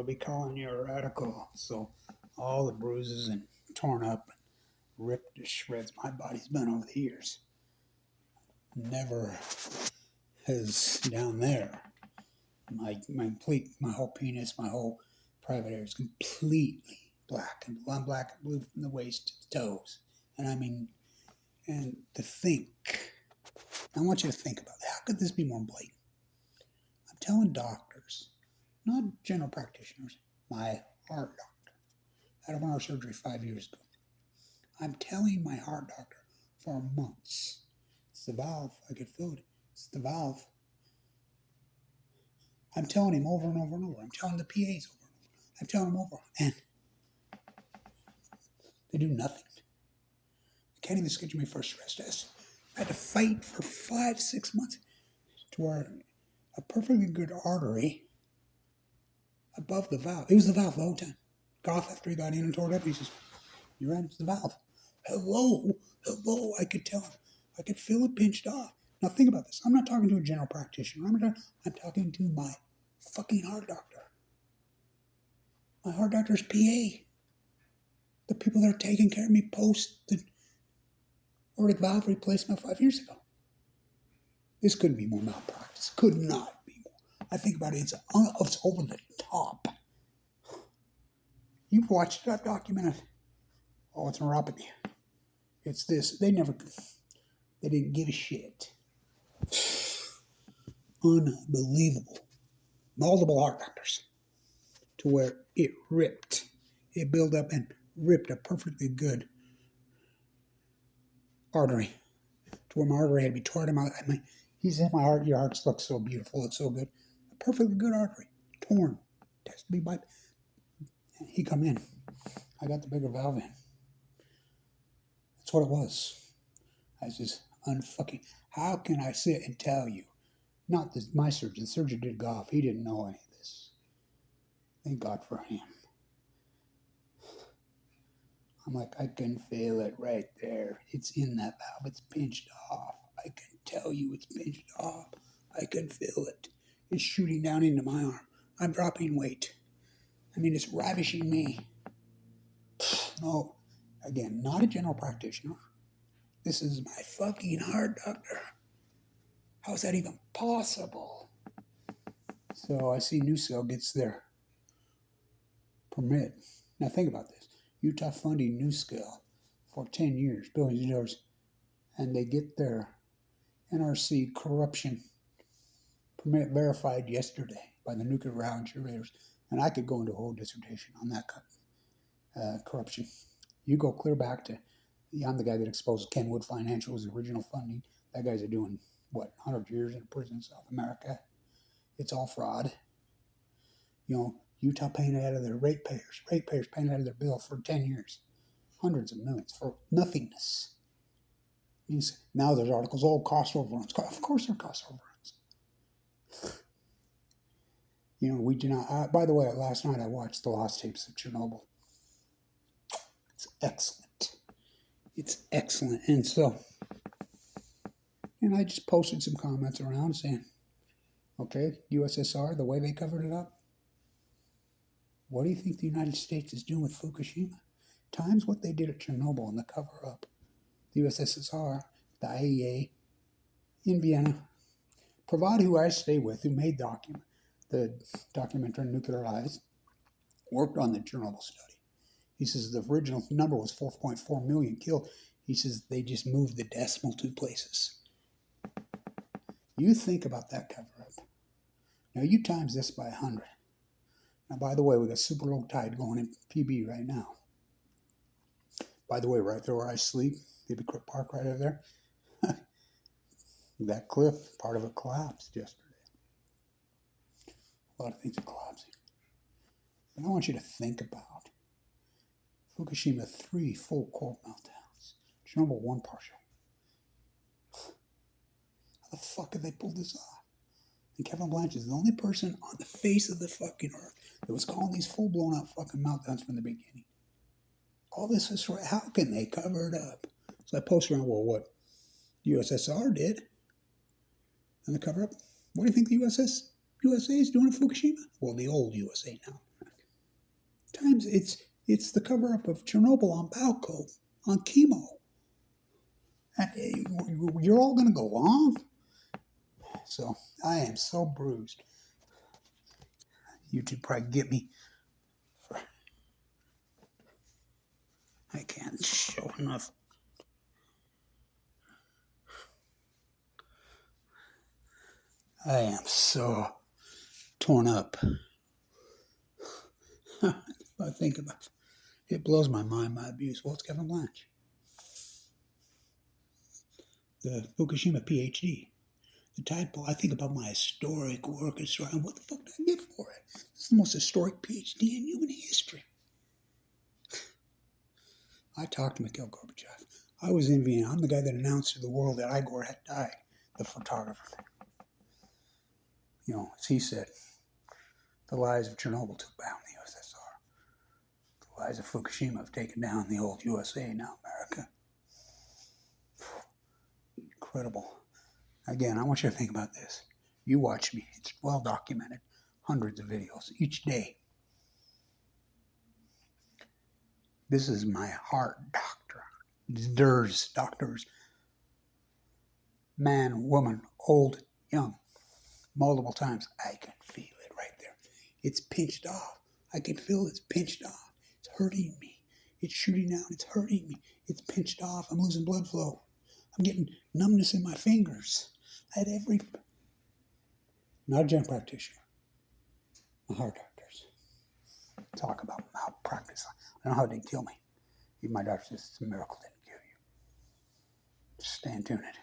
they'll be calling you a radical. So all the bruises and torn up, ripped to shreds my body's been over the years. Never has down there. My whole penis, my whole private area is completely black and I'm black and blue from the waist to the toes. And I mean, and to think, I want you to think about that. How could this be more blatant? I'm telling doctors, not general practitioners, my heart doctor. I had a heart surgery 5 years ago. I'm telling my heart doctor for months, it's the valve. I could feel it. It's the valve. I'm telling him over and over and over. I'm telling the PAs over and over. I'm telling them over. And they do nothing. I can't even schedule me for a stress test. I had to fight for 5-6 months to where a perfectly good artery above the valve. It was the valve the whole time. Goff, after he got in and tore it up, he says, "You're right, it's the valve." Hello. I could tell him. I could feel it pinched off. Now think about this. I'm not talking to a general practitioner. I'm talking to my fucking heart doctor. My heart doctor's PA. The people that are taking care of me post the aortic valve replacement 5 years ago. This couldn't be more malpractice. Could not be more. I think about it. It's over the top. You've watched that documentary. Oh, it's neuropathy. It's this. They didn't give a shit. Unbelievable. Multiple heart doctors to where it ripped. It built up and ripped a perfectly good artery to where my artery had to be torn out. He said, "My heart, your heart looks so beautiful. It's so good. A perfectly good artery. Torn. It has to be by." He come in. I got the bigger valve in. That's what it was. I was just unfucking. How can I sit and tell you? Not this, my surgeon. The surgeon did Goff. He didn't know any of this. Thank God for him. I'm like, I can feel it right there. It's in that valve. It's pinched off. I can tell you it's pinched off. I can feel it. It's shooting down into my arm. I'm dropping weight. I mean, it's ravishing me. No, again, not a general practitioner. This is my fucking heart doctor. How is that even possible? So I see NuScale gets their permit. Now think about this. Utah funding NuScale for 10 years, billions of dollars, and they get their NRC corruption permit verified yesterday by the nuclear regulators. And I could go into a whole dissertation on that corruption. You go clear back to, I'm the guy that exposed Kenwood Financial's original funding. That guy's doing, 100 years in prison in South America. It's all fraud. Utah paying it out of their ratepayers paying it out of their bill for 10 years. Hundreds of millions for nothingness. Means now there's articles, cost overruns. Of course there are cost overruns. We do not, by the way, last night I watched the lost tapes of Chernobyl. It's excellent. It's excellent. And so, I just posted some comments around saying, okay, USSR, the way they covered it up, what do you think the United States is doing with Fukushima? Times what they did at Chernobyl in the cover-up. The USSR, the IAEA, in Vienna. Pravad, who I stay with, who made the documentary Nuclear Lies, worked on the Chernobyl study. He says the original number was 4.4 million killed. He says they just moved the decimal 2 places. You think about that cover-up. Now you times this by 100. Now, by the way, we got super low tide going in PB right now. By the way, right there where I sleep, Baby Creek Park right over there, that cliff, part of it collapsed yesterday. A lot of things are collapsing. But I want you to think about Fukushima, 3 full core meltdowns. Chernobyl, 1 partial. How the fuck have they pulled this off? And Kevin Blanchard is the only person on the face of the fucking earth that was calling these full blown out fucking meltdowns from the beginning. All this is right. How can they cover it up? So I post around, what the USSR did and the cover up. What do you think the USA is doing at Fukushima? Well, the old USA now. Times it's the cover up of Chernobyl on Balco, on chemo. And you're all going to go along? So I am so bruised. YouTube probably get me. I can't show enough. I am so torn up. I think about it. It blows my mind, my abuse. Well, it's Kevin Blanch, the Fukushima PhD. The title, I think about my historic work and what the fuck did I get for it? This is the most historic PhD in human history. I talked to Mikhail Gorbachev. I was in Vienna. I'm the guy that announced to the world that Igor had died, the photographer. You know, as he said, the lies of Chernobyl took down the USSR. The lies of Fukushima have taken down the old USA, now America. Incredible. Again, I want you to think about this. You watch me. It's well documented. Hundreds of videos each day. This is my heart doctor. Doctors. Man, woman, old, young. Multiple times. I can feel it right there. It's pinched off. I can feel it's pinched off. It's hurting me. It's shooting out. It's hurting me. It's pinched off. I'm losing blood flow. I'm getting numbness in my fingers. I had not a general practitioner. My heart doctors. Talk about malpractice. I don't know how it didn't kill me. Even my doctor says it's a miracle it didn't kill you. Just stay tuned.